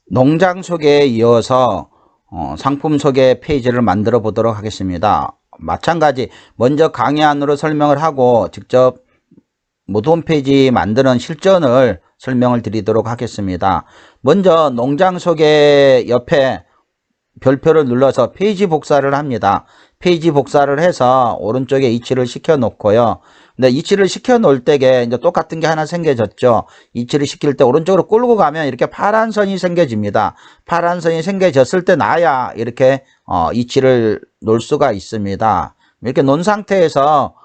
농장 소개에 이어서 상품 소개 페이지를 만들어 보도록 하겠습니다. 마찬가지 먼저 강의 안으로 설명을 하고 직접 모두 홈페이지 만드는 실전을 설명을 드리도록 하겠습니다. 먼저 농장 소개 옆에 별표를 눌러서 페이지 복사를 합니다. 페이지 복사를 해서 오른쪽에 이치를 시켜 놓고요. 근데 이치를 시켜 놓을 때에 이제 똑같은 게 하나 생겨졌죠. 이치를 시킬 때 오른쪽으로 끌고 가면 이렇게 파란 선이 생겨집니다. 파란 선이 생겨졌을 때 나야 이렇게 이치를 놓을 수가 있습니다. 이렇게 놓은 상태에서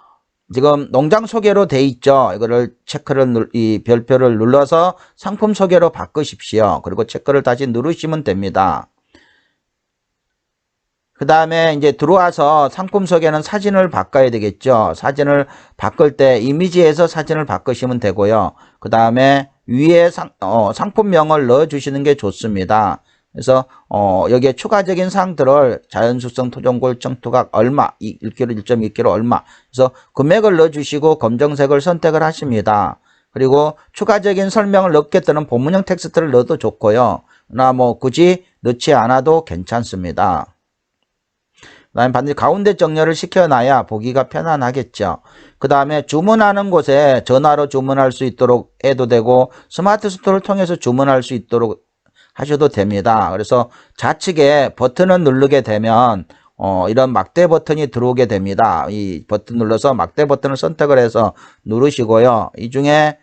지금 농장 소개로 돼 있죠. 이거를 체크를 이 별표를 눌러서 상품 소개로 바꾸십시오. 그리고 체크를 다시 누르시면 됩니다. 그 다음에 이제 들어와서 상품 소개는 사진을 바꿔야 되겠죠. 사진을 바꿀 때 이미지에서 사진을 바꾸시면 되고요. 그 다음에 위에 상품명을 넣어 주시는 게 좋습니다. 그래서 여기에 추가적인 사항들을 자연숙성 토종골 청투각 얼마 1kg 1.2kg 얼마 그래서 금액을 넣어 주시고 검정색을 선택을 하십니다. 그리고 추가적인 설명을 넣게 되는 본문형 텍스트를 넣어도 좋고요. 나 뭐 굳이 넣지 않아도 괜찮습니다. 그 다음에 반드시 가운데 정렬을 시켜놔야 보기가 편안하겠죠. 그 다음에 주문하는 곳에 전화로 주문할 수 있도록 해도 되고 스마트 스토어를 통해서 주문할 수 있도록 하셔도 됩니다. 그래서 좌측에 버튼을 누르게 되면 이런 막대 버튼이 들어오게 됩니다. 이 버튼 눌러서 막대 버튼을 선택을 해서 누르시고요. 이 중에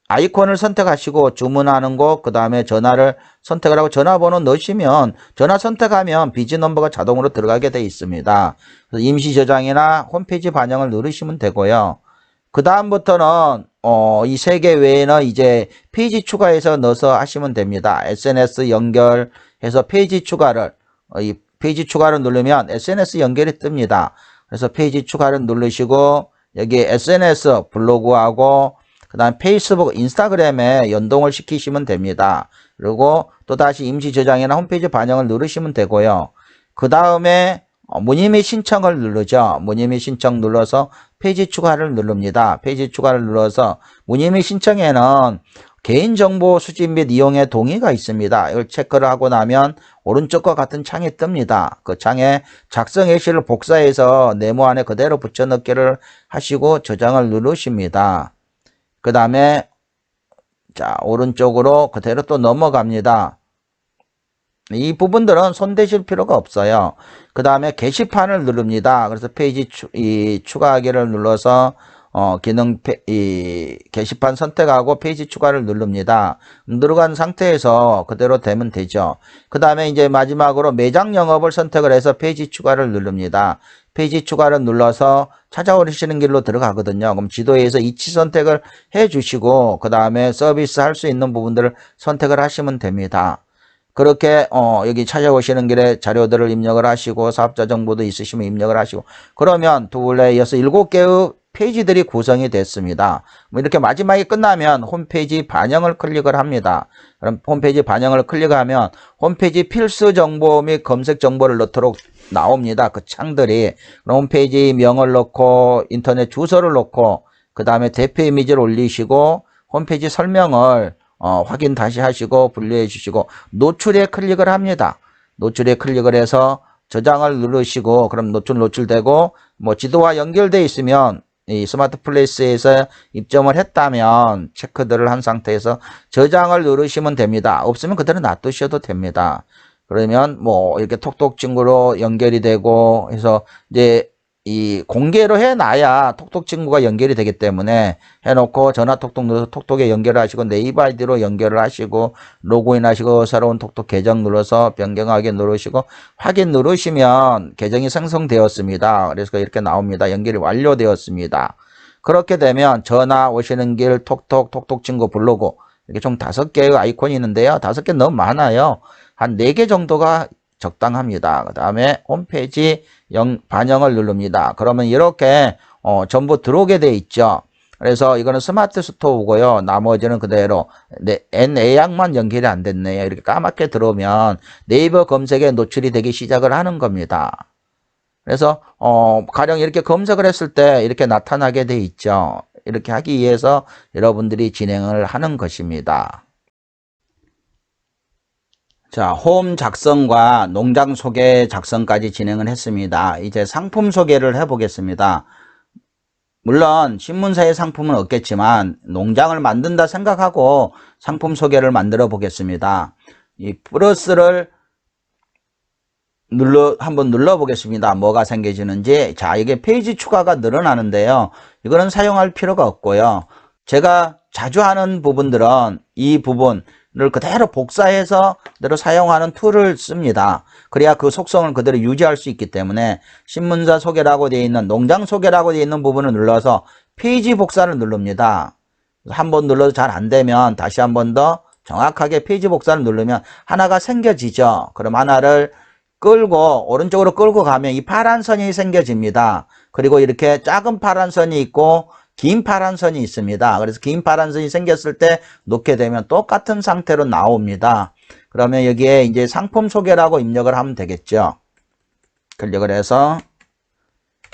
아이콘을 선택하시고 주문하는 곳, 그 다음에 전화를 선택을 하고 전화번호 넣으시면 전화 선택하면 비지 넘버가 자동으로 들어가게 되어 있습니다. 그래서 임시 저장이나 홈페이지 반영을 누르시면 되고요. 그 다음부터는 이 세 개 외에는 이제 페이지 추가해서 넣어서 하시면 됩니다. SNS 연결해서 페이지 추가를 이 페이지 추가를 누르면 SNS 연결이 뜹니다. 그래서 페이지 추가를 누르시고 여기 SNS 블로그하고 그 다음 페이스북, 인스타그램에 연동을 시키시면 됩니다. 그리고 또다시 임시 저장이나 홈페이지 반영을 누르시면 되고요. 그 다음에 문의 및 신청을 누르죠. 문의 및 신청 눌러서 페이지 추가를 누릅니다. 페이지 추가를 눌러서 문의 및 신청에는 개인정보 수집 및 이용의 동의가 있습니다. 이걸 체크를 하고 나면 오른쪽과 같은 창이 뜹니다. 그 창에 작성 예시를 복사해서 네모 안에 그대로 붙여넣기를 하시고 저장을 누르십니다. 그 다음에 자 오른쪽으로 그대로 또 넘어갑니다. 이 부분들은 손대실 필요가 없어요. 그 다음에 게시판을 누릅니다. 그래서 페이지 추가하기를 눌러서 기능 게시판 선택하고 페이지 추가를 누릅니다. 들어간 상태에서 그대로 되면 되죠. 그 다음에 이제 마지막으로 매장 영업을 선택을 해서 페이지 추가를 누릅니다. 페이지 추가를 눌러서 찾아오시는 길로 들어가거든요. 그럼 지도에서 이치 선택을 해 주시고 그 다음에 서비스 할 수 있는 부분들을 선택을 하시면 됩니다. 그렇게 여기 찾아오시는 길에 자료들을 입력을 하시고 사업자 정보도 있으시면 입력을 하시고 그러면 둘레 이어서 7개의 페이지들이 구성이 됐습니다. 뭐 이렇게 마지막에 끝나면 홈페이지 반영을 클릭을 합니다. 그럼 홈페이지 반영을 클릭하면 홈페이지 필수 정보 및 검색 정보를 넣도록 나옵니다. 그 창들이. 그럼 홈페이지 명을 넣고 인터넷 주소를 넣고 그 다음에 대표 이미지를 올리시고 홈페이지 설명을 확인 다시 하시고 분류해 주시고 노출에 클릭을 합니다. 노출에 클릭을 해서 저장을 누르시고 그럼 노출되고 뭐 지도와 연결되어 있으면 이 스마트 플레이스에서 입점을 했다면 체크들을 한 상태에서 저장을 누르시면 됩니다. 없으면 그대로 놔두셔도 됩니다. 그러면 뭐 이렇게 톡톡 친구로 연결이 되고 해서 이제 이 공개로 해놔야 톡톡 친구가 연결이 되기 때문에 해놓고 전화 톡톡 눌러서 톡톡에 연결을 하시고 네이버 아이디로 연결을 하시고 로그인 하시고 새로운 톡톡 계정 눌러서 변경하기 누르시고 확인 누르시면 계정이 생성되었습니다. 그래서 이렇게 나옵니다. 연결이 완료되었습니다. 그렇게 되면 전화 오시는 길 톡톡 친구 블로그 이렇게 총 5개의 아이콘이 있는데요. 5개 너무 많아요. 한 4개 정도가 적당합니다. 그 다음에 홈페이지 반영을 누릅니다. 그러면 이렇게 전부 들어오게 돼 있죠. 그래서 이거는 스마트 스토어고요. 나머지는 그대로 N예약만 연결이 안 됐네요. 이렇게 까맣게 들어오면 네이버 검색에 노출이 되기 시작을 하는 겁니다. 그래서 가령 이렇게 검색을 했을 때 이렇게 나타나게 돼 있죠. 이렇게 하기 위해서 여러분들이 진행을 하는 것입니다. 자, 홈 작성과 농장 소개 작성까지 진행을 했습니다. 이제 상품 소개를 해보겠습니다. 물론 신문사의 상품은 없겠지만 농장을 만든다 생각하고 상품 소개를 만들어 보겠습니다. 이 플러스를 한번 눌러 보겠습니다. 뭐가 생겨지는지. 자, 이게 페이지 추가가 늘어나는데요. 이거는 사용할 필요가 없고요. 제가 자주 하는 부분들은 이 부분을 그대로 복사해서 그대로 사용하는 툴을 씁니다. 그래야 그 속성을 그대로 유지할 수 있기 때문에 신문사 소개라고 되어 있는 농장 소개라고 되어 있는 부분을 눌러서 페이지 복사를 누릅니다. 한 번 눌러도 잘 안 되면 다시 한 번 더 정확하게 페이지 복사를 누르면 하나가 생겨지죠. 그럼 하나를 끌고 오른쪽으로 끌고 가면 이 파란 선이 생겨집니다. 그리고 이렇게 작은 파란 선이 있고 긴 파란 선이 있습니다. 그래서 긴 파란 선이 생겼을 때 놓게 되면 똑같은 상태로 나옵니다. 그러면 여기에 이제 상품 소개라고 입력을 하면 되겠죠. 클릭을 해서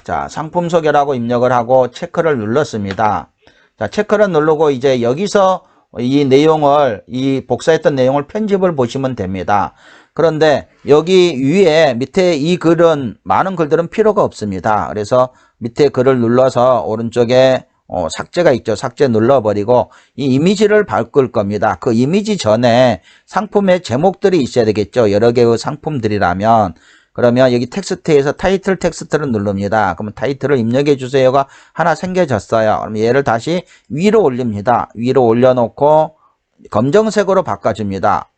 자, 상품 소개라고 입력을 하고 체크를 눌렀습니다. 자, 체크를 누르고 이제 여기서 이 내용을 이 복사했던 내용을 편집을 보시면 됩니다. 그런데 여기 위에 밑에 이 글은 많은 글들은 필요가 없습니다. 그래서 밑에 글을 눌러서 오른쪽에 삭제가 있죠. 삭제 눌러버리고 이 이미지를 바꿀 겁니다. 그 이미지 전에 상품의 제목들이 있어야 되겠죠. 여러 개의 상품들이라면. 그러면 여기 텍스트에서 타이틀 텍스트를 누릅니다. 그러면 타이틀을 입력해 주세요가 하나 생겨졌어요. 그럼 얘를 다시 위로 올립니다. 위로 올려놓고 검정색으로 바꿔줍니다.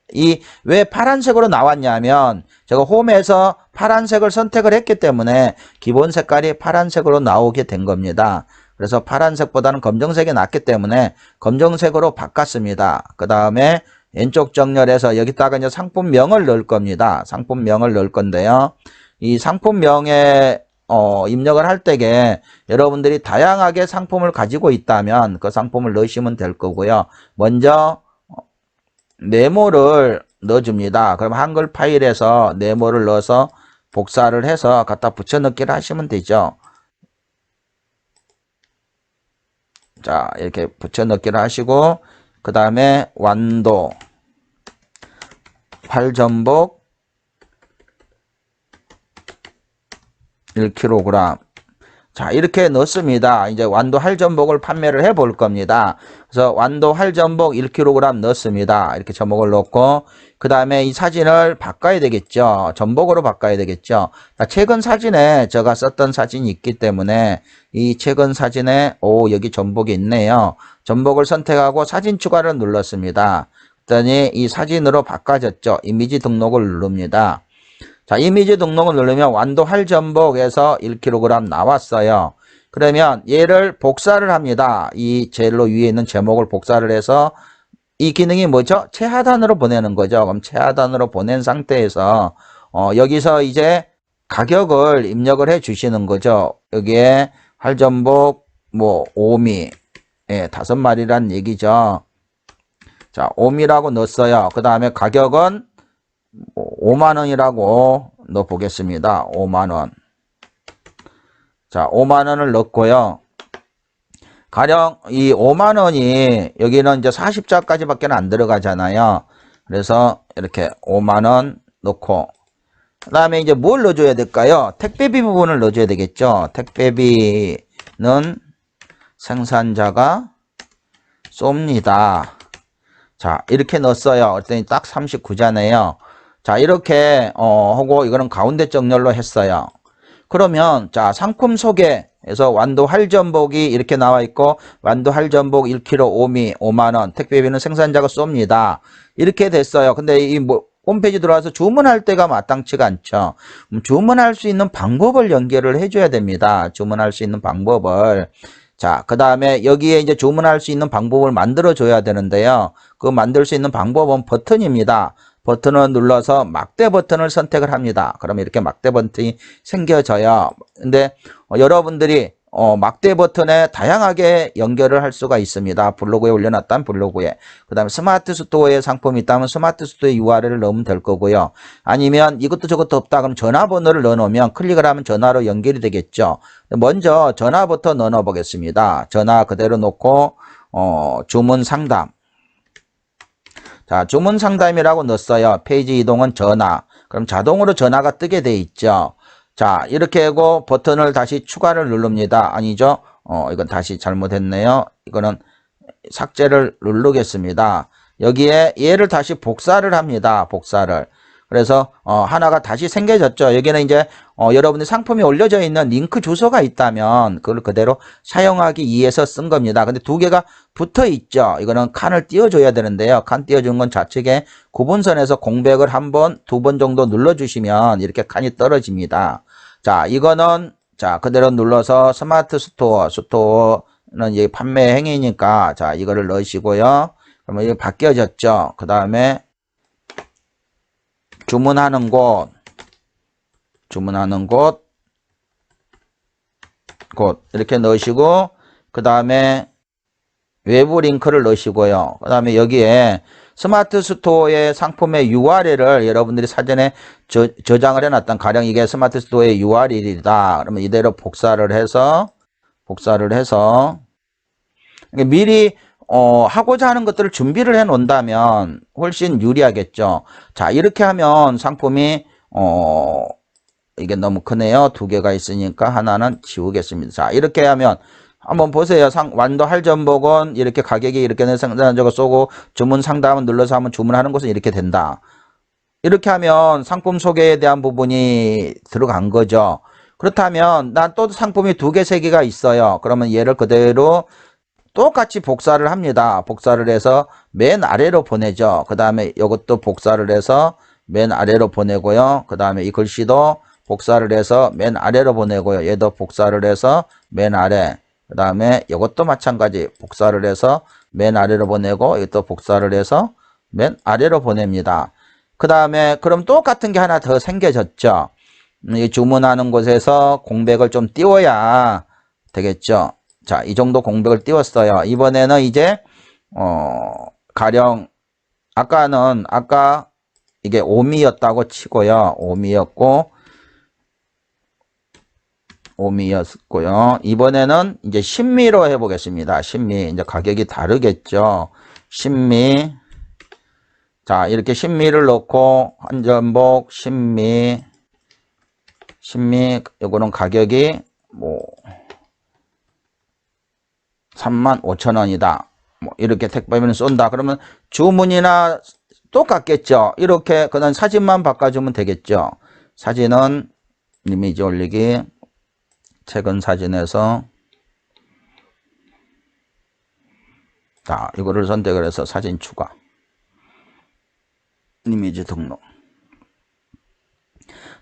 왜 파란색으로 나왔냐면 제가 홈에서 파란색을 선택을 했기 때문에 기본 색깔이 파란색으로 나오게 된 겁니다. 그래서 파란색보다는 검정색이 낫기 때문에 검정색으로 바꿨습니다. 그 다음에 왼쪽 정렬해서 여기다가 이제 상품명을 넣을 겁니다. 상품명을 넣을 건데요. 이 상품명에 입력을 할 때에 여러분들이 다양하게 상품을 가지고 있다면 그 상품을 넣으시면 될 거고요. 먼저 네모를 넣어줍니다. 그럼 한글 파일에서 네모를 넣어서 복사를 해서 갖다 붙여넣기를 하시면 되죠. 자, 이렇게 붙여넣기를 하시고 그 다음에 완도 활전복 1kg. 자, 이렇게 넣습니다. 이제 완도 활전복을 판매를 해 볼 겁니다. 그래서 완도 활전복 1kg 넣습니다. 이렇게 제목을 넣고 그 다음에 이 사진을 바꿔야 되겠죠. 전복으로 바꿔야 되겠죠. 자, 최근 사진에 제가 썼던 사진이 있기 때문에 이 최근 사진에 여기 전복이 있네요. 전복을 선택하고 사진 추가를 눌렀습니다. 그랬더니 이 사진으로 바꿔졌죠. 이미지 등록을 누릅니다. 자, 이미지 등록을 누르면 완도 활전복에서 1kg 나왔어요. 그러면 얘를 복사를 합니다. 이 제일 위에 있는 제목을 복사를 해서 이 기능이 뭐죠? 최하단으로 보내는 거죠. 그럼 최하단으로 보낸 상태에서 여기서 이제 가격을 입력을 해 주시는 거죠. 여기에 활전복 뭐 5미 5마리란 얘기죠. 자, 5미라고 넣었어요. 그 다음에 가격은 5만원이라고 넣어 보겠습니다. 5만원. 자, 5만원을 넣고요. 가령 이 5만원이 여기는 이제 40자까지 밖에 안 들어가잖아요. 그래서 이렇게 5만원 넣고 그 다음에 이제 뭘 넣어줘야 될까요? 택배비 부분을 넣어줘야 되겠죠. 택배비는 생산자가 쏩니다. 자, 이렇게 넣었어요. 그랬더니 딱 39자네요. 자, 이렇게 하고 이거는 가운데 정렬로 했어요. 그러면 자, 상품 소개에서 완도 활전복이 이렇게 나와 있고 완도 활전복 1kg 5미 5만원 택배비는 생산자가 쏩니다. 이렇게 됐어요. 근데 이 홈페이지 들어와서 주문할 때가 마땅치가 않죠. 주문할 수 있는 방법을 연결을 해줘야 됩니다. 주문할 수 있는 방법을. 자, 그 다음에 여기에 이제 주문할 수 있는 방법을 만들어 줘야 되는데요. 그 만들 수 있는 방법은 버튼입니다. 버튼을 눌러서 막대 버튼을 선택을 합니다. 그러면 이렇게 막대 버튼이 생겨져요. 근데 여러분들이 막대 버튼에 다양하게 연결을 할 수가 있습니다. 블로그에 올려놨다면 블로그에. 그 다음에 스마트 스토어에 상품이 있다면 스마트 스토어에 URL을 넣으면 될 거고요. 아니면 이것도 저것도 없다 그러면 전화번호를 넣어놓으면 클릭을 하면 전화로 연결이 되겠죠. 먼저 전화부터 넣어 보겠습니다. 전화 그대로 놓고 주문 상담. 자, 주문 상담이라고 넣었어요. 페이지 이동은 전화. 그럼 자동으로 전화가 뜨게 돼 있죠. 자, 이렇게 하고 버튼을 다시 추가를 누릅니다. 아니죠? 이건 다시 잘못했네요. 이거는 삭제를 누르겠습니다. 여기에 얘를 다시 복사를 합니다. 복사를. 그래서 하나가 다시 생겨졌죠. 여기는 이제 여러분의 상품이 올려져 있는 링크 주소가 있다면 그걸 그대로 사용하기 위해서 쓴 겁니다. 근데 두 개가 붙어 있죠. 이거는 칸을 띄워줘야 되는데요. 칸 띄워준 건 좌측에 구분선에서 공백을 한 번, 두 번 정도 눌러주시면 이렇게 칸이 떨어집니다. 자, 이거는 자 그대로 눌러서 스마트 스토어는 이제 판매 행위니까 자 이거를 넣으시고요. 그러면 이게 바뀌어졌죠. 그 다음에 주문하는 곳 이렇게 넣으시고 그 다음에 외부 링크를 넣으시고요. 그 다음에 여기에 스마트 스토어의 상품의 URL을 여러분들이 사전에 저장을 해놨던 가령 이게 스마트 스토어의 URL이다. 그러면 이대로 복사를 해서 미리 하고자 하는 것들을 준비를 해 놓는다면 훨씬 유리하겠죠. 자, 이렇게 하면 상품이 이게 너무 크네요. 두 개가 있으니까 하나는 지우겠습니다. 자, 이렇게 하면 한번 보세요. 완도 할전복은 이렇게 가격이 이렇게 상단적으로 쏘고 주문 상담을 눌러서 한번 주문하는 것은 이렇게 된다. 이렇게 하면 상품 소개에 대한 부분이 들어간 거죠. 그렇다면 난 또 상품이 두 개, 세 개가 있어요. 그러면 얘를 그대로 똑같이 복사를 합니다. 복사를 해서 맨 아래로 보내죠. 그 다음에 이것도 복사를 해서 맨 아래로 보내고요. 그 다음에 이 글씨도 복사를 해서 맨 아래로 보내고요. 얘도 복사를 해서 맨 아래. 그 다음에 이것도 마찬가지 복사를 해서 맨 아래로 보내고 이것도 복사를 해서 맨 아래로 보냅니다. 그 다음에 그럼 똑같은 게 하나 더 생겨졌죠. 이 주문하는 곳에서 공백을 좀 띄워야 되겠죠. 자, 이 정도 공백을 띄웠어요. 이번에는 이제 가령 아까 이게 5미였다고 치고요. 5미였고요. 이번에는 이제 10미로 해보겠습니다. 10미. 이제 가격이 다르겠죠. 10미. 자, 이렇게 10미를 넣고 한전복 10미. 요거는 가격이 뭐 35,000원이다. 뭐 이렇게 택배비는 쏜다. 그러면 주문이나 똑같겠죠. 이렇게 그냥 사진만 바꿔주면 되겠죠. 사진은 이미지 올리기, 최근 사진에서 자 이거를 선택을 해서 사진 추가, 이미지 등록.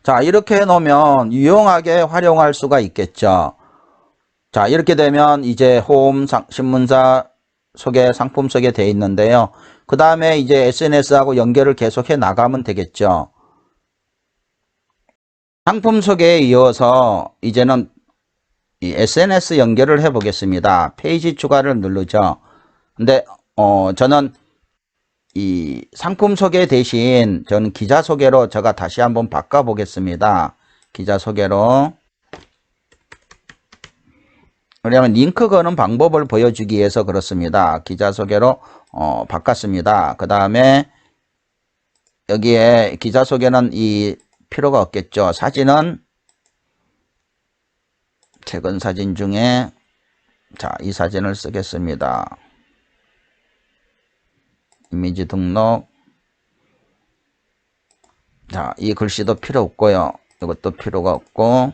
자 이렇게 해놓으면 유용하게 활용할 수가 있겠죠. 자 이렇게 되면 이제 홈 신문사 소개, 상품 소개 되어 있는데요. 그 다음에 이제 SNS하고 연결을 계속해 나가면 되겠죠. 상품 소개에 이어서 이제는 이 SNS 연결을 해 보겠습니다. 페이지 추가를 누르죠. 근데 저는 이 상품 소개 대신 저는 기자 소개로 제가 다시 한번 바꿔 보겠습니다. 기자 소개로. 왜냐하면 링크 거는 방법을 보여주기 위해서 그렇습니다. 기자 소개로 바꿨습니다. 그 다음에 여기에 기자 소개는 이 필요가 없겠죠. 사진은 최근 사진 중에 자, 이 사진을 쓰겠습니다. 이미지 등록. 자, 이 글씨도 필요 없고요. 이것도 필요가 없고.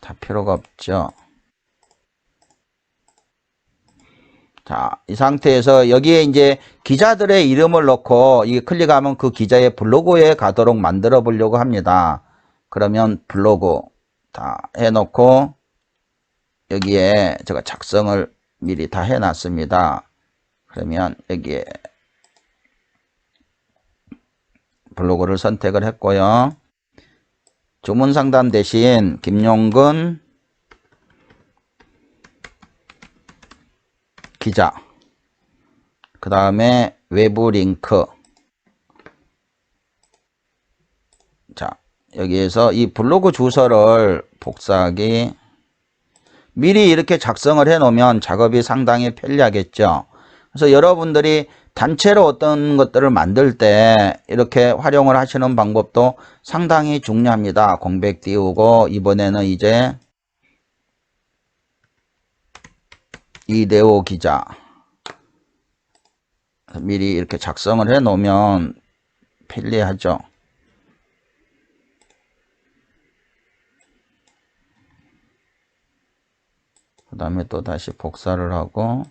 다 필요가 없죠. 자, 이 상태에서 여기에 이제 기자들의 이름을 넣고 이게 클릭하면 그 기자의 블로그에 가도록 만들어 보려고 합니다. 그러면 블로그 다 해놓고 여기에 제가 작성을 미리 다 해놨습니다. 그러면 여기에 블로그를 선택을 했고요. 주문 상담 대신 김용근 기자, 그 다음에 외부 링크. 자, 여기에서 이 블로그 주소를 복사하기, 미리 이렇게 작성을 해 놓으면 작업이 상당히 편리하겠죠. 그래서 여러분들이 단체로 어떤 것들을 만들 때 이렇게 활용을 하시는 방법도 상당히 중요합니다. 공백 띄우고 이번에는 이제 이대호 기자 미리 이렇게 작성을 해 놓으면 편리하죠. 그 다음에 또 다시 복사를 하고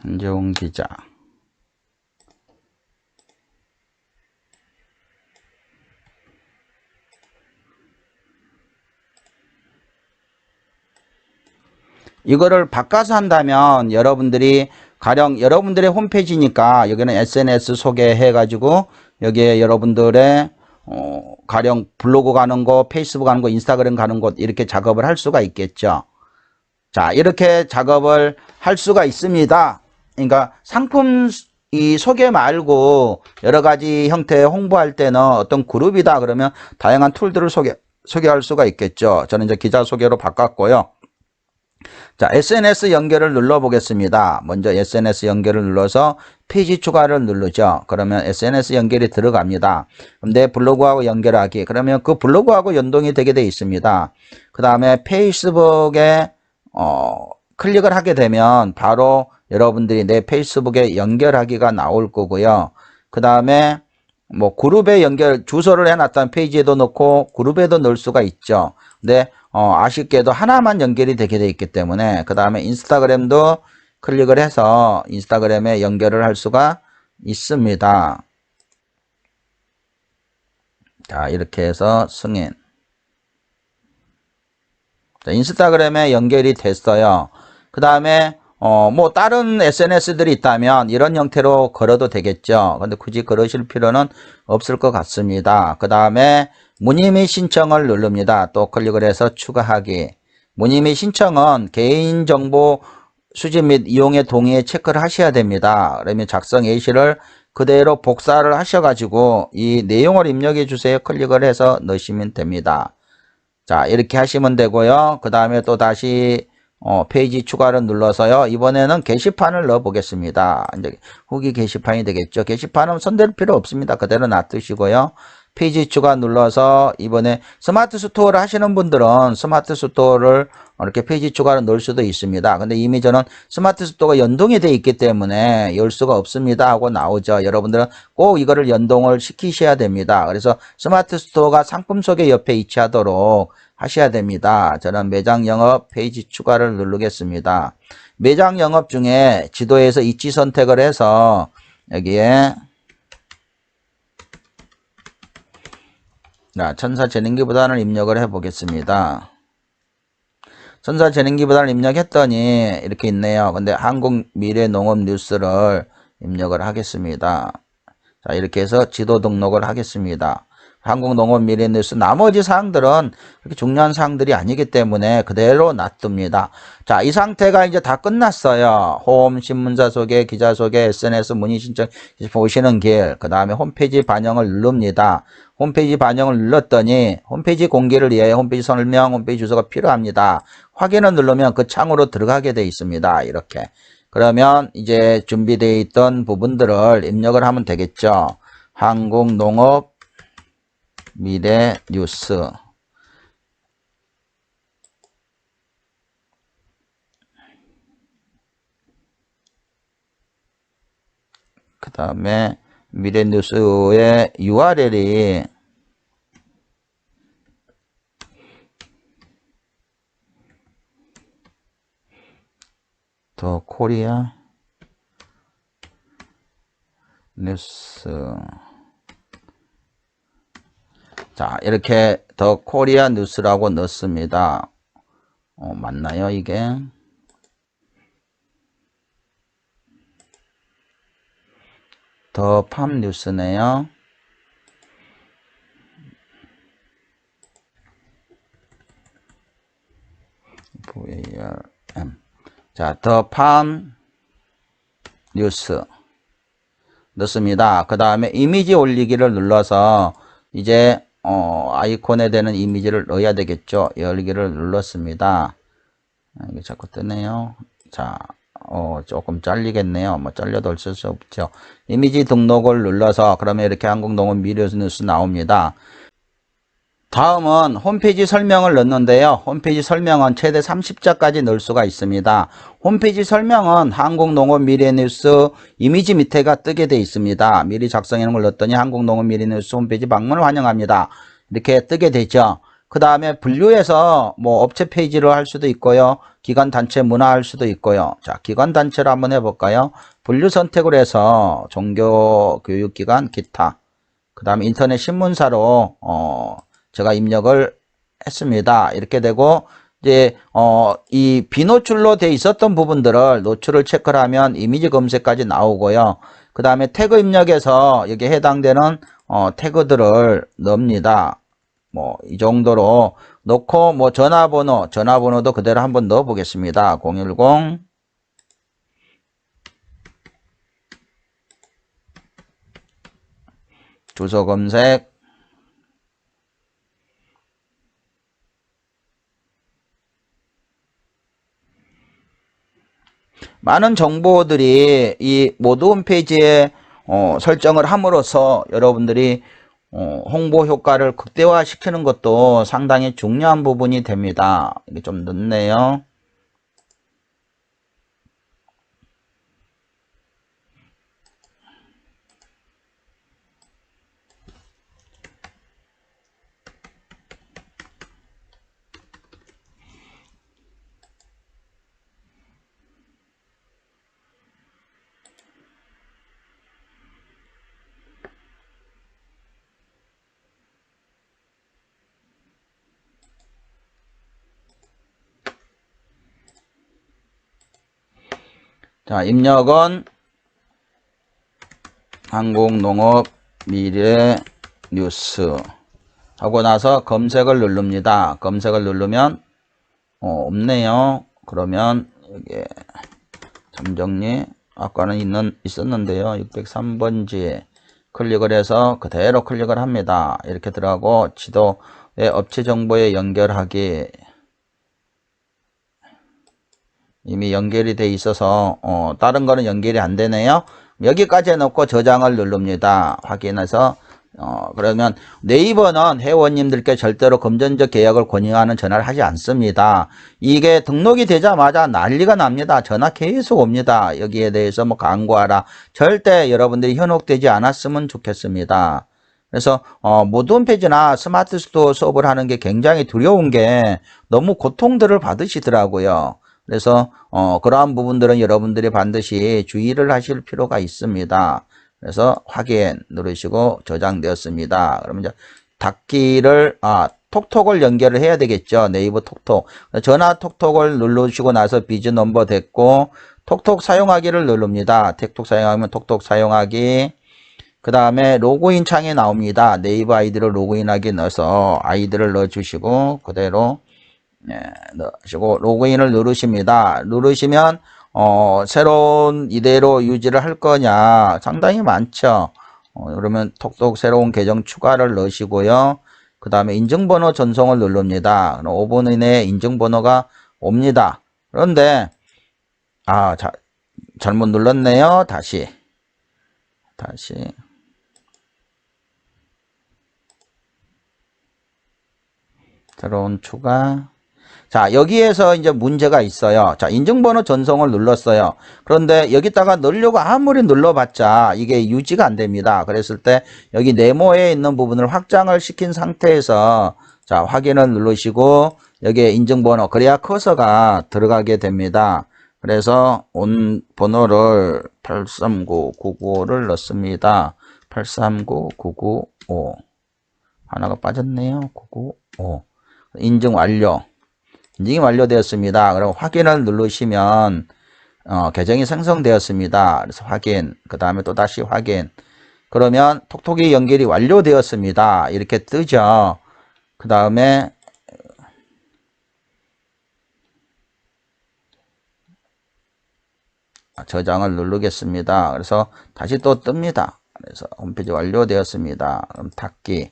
한재홍 기자 이거를 바꿔서 한다면 여러분들이 가령 여러분들의 홈페이지니까 여기는 SNS 소개해 가지고 여기에 여러분들의 가령 블로그 가는 거, 페이스북 가는 거, 인스타그램 가는 곳 이렇게 작업을 할 수가 있겠죠. 자, 이렇게 작업을 할 수가 있습니다. 그러니까 상품 이 소개 말고 여러 가지 형태의 홍보할 때는 어떤 그룹이다 그러면 다양한 툴들을 소개할 수가 있겠죠. 저는 이제 기자 소개로 바꿨고요. 자, SNS 연결을 눌러 보겠습니다. 먼저 SNS 연결을 눌러서 페이지 추가를 누르죠. 그러면 SNS 연결이 들어갑니다. 그럼 내 블로그하고 연결하기. 그러면 그 블로그하고 연동이 되게 돼 있습니다. 그 다음에 페이스북에 클릭을 하게 되면 바로 여러분들이 내 페이스북에 연결하기가 나올 거고요. 그 다음에 뭐 그룹에 연결 주소를 해놨다는 페이지에도 넣고 그룹에도 넣을 수가 있죠. 근데 아쉽게도 하나만 연결이 되게 돼 있기 때문에 그 다음에 인스타그램도 클릭을 해서 인스타그램에 연결을 할 수가 있습니다. 자, 이렇게 해서 승인. 자, 인스타그램에 연결이 됐어요. 그 다음에 뭐 다른 SNS들이 있다면 이런 형태로 걸어도 되겠죠. 근데 굳이 그러실 필요는 없을 것 같습니다. 그 다음에 문의 및 신청을 누릅니다. 또 클릭을 해서 추가하기. 문의 및 신청은 개인정보 수집 및 이용의 동의에 체크를 하셔야 됩니다. 그러면 작성 예시를 그대로 복사를 하셔가지고 이 내용을 입력해 주세요. 클릭을 해서 넣으시면 됩니다. 자, 이렇게 하시면 되고요. 그 다음에 또 다시 페이지 추가를 눌러서요. 이번에는 게시판을 넣어 보겠습니다. 이제 후기 게시판이 되겠죠. 게시판은 손댈 필요 없습니다. 그대로 놔두시고요. 페이지 추가 눌러서 이번에 스마트 스토어를 하시는 분들은 스마트 스토어를 이렇게 페이지 추가로 넣을 수도 있습니다. 근데 이미 저는 스마트 스토어가 연동이 되어 있기 때문에 열 수가 없습니다 하고 나오죠. 여러분들은 꼭 이거를 연동을 시키셔야 됩니다. 그래서 스마트 스토어가 상품 소개 옆에 위치하도록 하셔야 됩니다. 저는 매장 영업 페이지 추가를 누르겠습니다. 매장 영업 중에 지도에서 위치 선택을 해서 여기에 천사재능기부단을 입력을 해 보겠습니다. 천사재능기부단을 입력했더니 이렇게 있네요. 근데 한국미래농업뉴스를 입력을 하겠습니다. 자, 이렇게 해서 지도 등록을 하겠습니다. 한국농업미래뉴스 나머지 사항들은 그렇게 중요한 사항들이 아니기 때문에 그대로 놔둡니다. 자, 이 상태가 이제 다 끝났어요. 홈, 신문사 소개, 기자 소개, SNS 문의 신청 보시는 길, 그 다음에 홈페이지 반영을 누릅니다. 홈페이지 반영을 눌렀더니 홈페이지 공개를 위해 홈페이지 설명, 홈페이지 주소가 필요합니다. 확인을 누르면 그 창으로 들어가게 되어 있습니다. 이렇게. 그러면 이제 준비되어 있던 부분들을 입력을 하면 되겠죠. 한국농업 미래 뉴스. 그 다음에 미래 뉴스의 URL이 더 코리아 뉴스. 자, 이렇게 더 코리아 뉴스라고 넣습니다. 맞나요, 이게? 더 팜 뉴스네요. VRM. 자, 더 팜 뉴스 넣습니다. 그 다음에 이미지 올리기를 눌러서 이제 아이콘에 되는 이미지를 넣어야 되겠죠. 열기를 눌렀습니다. 이게 자꾸 뜨네요. 자, 조금 잘리겠네요. 뭐 잘려도 어쩔 수 없죠. 이미지 등록을 눌러서 그러면 이렇게 한국농업 미래뉴스 나옵니다. 다음은 홈페이지 설명을 넣는데요. 홈페이지 설명은 최대 30자까지 넣을 수가 있습니다. 홈페이지 설명은 한국농업 미래뉴스 이미지 밑에가 뜨게 되어 있습니다. 미리 작성해 놓은 걸 넣었더니 한국농업 미래뉴스 홈페이지 방문을 환영합니다. 이렇게 뜨게 되죠. 그 다음에 분류해서 뭐 업체 페이지로 할 수도 있고요. 기관 단체 문화 할 수도 있고요. 자, 기관 단체로 한번 해볼까요? 분류 선택을 해서 종교 교육기관 기타. 그 다음에 인터넷 신문사로 제가 입력을 했습니다. 이렇게 되고 이제 이 비노출로 돼 있었던 부분들을 노출을 체크를 하면 이미지 검색까지 나오고요. 그 다음에 태그 입력해서 여기에 해당되는 태그들을 넣습니다. 뭐 이 정도로 넣고 뭐 전화번호도 그대로 한번 넣어 보겠습니다. 010 주소 검색 많은 정보들이 이 모두 홈페이지에 설정을 함으로써 여러분들이 홍보 효과를 극대화시키는 것도 상당히 중요한 부분이 됩니다. 이게 좀 늦네요. 자, 입력은 한국농업 미래뉴스 하고 나서 검색을 누릅니다. 검색을 누르면 없네요. 그러면 여기 잠정리 아까는 있었는데요. 603번지 클릭을 해서 그대로 클릭을 합니다. 이렇게 들어가고 지도의 업체 정보에 연결하기 이미 연결이 돼 있어서 다른 거는 연결이 안 되네요. 여기까지 해놓고 저장을 누릅니다. 확인해서 그러면 네이버는 회원님들께 절대로 금전적 계약을 권유하는 전화를 하지 않습니다. 이게 등록이 되자마자 난리가 납니다. 전화 계속 옵니다. 여기에 대해서 뭐 광고하라. 절대 여러분들이 현혹되지 않았으면 좋겠습니다. 그래서 모드 홈페이지나 스마트 스토어 수업을 하는 게 굉장히 두려운 게 너무 고통들을 받으시더라고요. 그래서 그러한 부분들은 여러분들이 반드시 주의를 하실 필요가 있습니다. 그래서 확인 누르시고 저장되었습니다. 그러면 이제 닫기를 톡톡을 연결을 해야 되겠죠. 네이버 톡톡. 전화 톡톡을 누르시고 나서 비즈 넘버 됐고 톡톡 사용하기를 누릅니다. 톡톡 사용하면 톡톡 사용하기. 그 다음에 로그인 창에 나옵니다. 네이버 아이디를 로그인하기 넣어서 아이디를 넣어주시고 그대로 넣으시고 로그인을 누르십니다. 누르시면 새로운 이대로 유지를 할 거냐 상당히 많죠. 그러면 톡톡 새로운 계정 추가를 넣으시고요. 그 다음에 인증번호 전송을 누릅니다. 5분 이내에 인증번호가 옵니다. 그런데 잘못 눌렀네요. 다시 새로운 추가. 자, 여기에서 이제 문제가 있어요. 자, 인증번호 전송을 눌렀어요. 그런데 여기다가 넣으려고 아무리 눌러봤자 이게 유지가 안 됩니다. 그랬을 때 여기 네모에 있는 부분을 확장을 시킨 상태에서 자, 확인을 누르시고 여기에 인증번호 그래야 커서가 들어가게 됩니다. 그래서 온 번호를 839995를 넣습니다. 839995 하나가 빠졌네요. 995 인증 완료. 인증이 완료되었습니다. 그럼 확인을 누르시면 계정이 생성되었습니다. 그래서 확인, 그 다음에 또 다시 확인. 그러면 톡톡이 연결이 완료되었습니다. 이렇게 뜨죠. 그 다음에 저장을 누르겠습니다. 그래서 다시 또 뜹니다. 그래서 홈페이지 완료되었습니다. 그럼 닫기.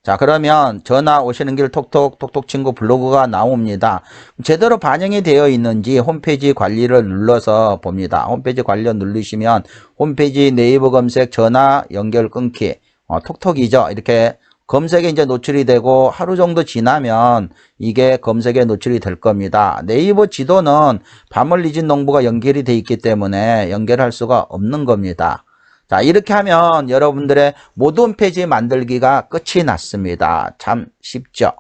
자, 그러면 전화 오시는 길 톡톡 친구 블로그가 나옵니다. 제대로 반영이 되어 있는지 홈페이지 관리를 눌러서 봅니다. 홈페이지 관련 누르시면 홈페이지 네이버 검색 전화 연결 끊기 톡톡이죠. 이렇게 검색에 이제 노출이 되고 하루 정도 지나면 이게 검색에 노출이 될 겁니다. 네이버 지도는 밤을리진 농부가 연결이 돼 있기 때문에 연결할 수가 없는 겁니다. 자, 이렇게 하면 여러분들의 모든 홈페이지 만들기가 끝이 났습니다. 참 쉽죠?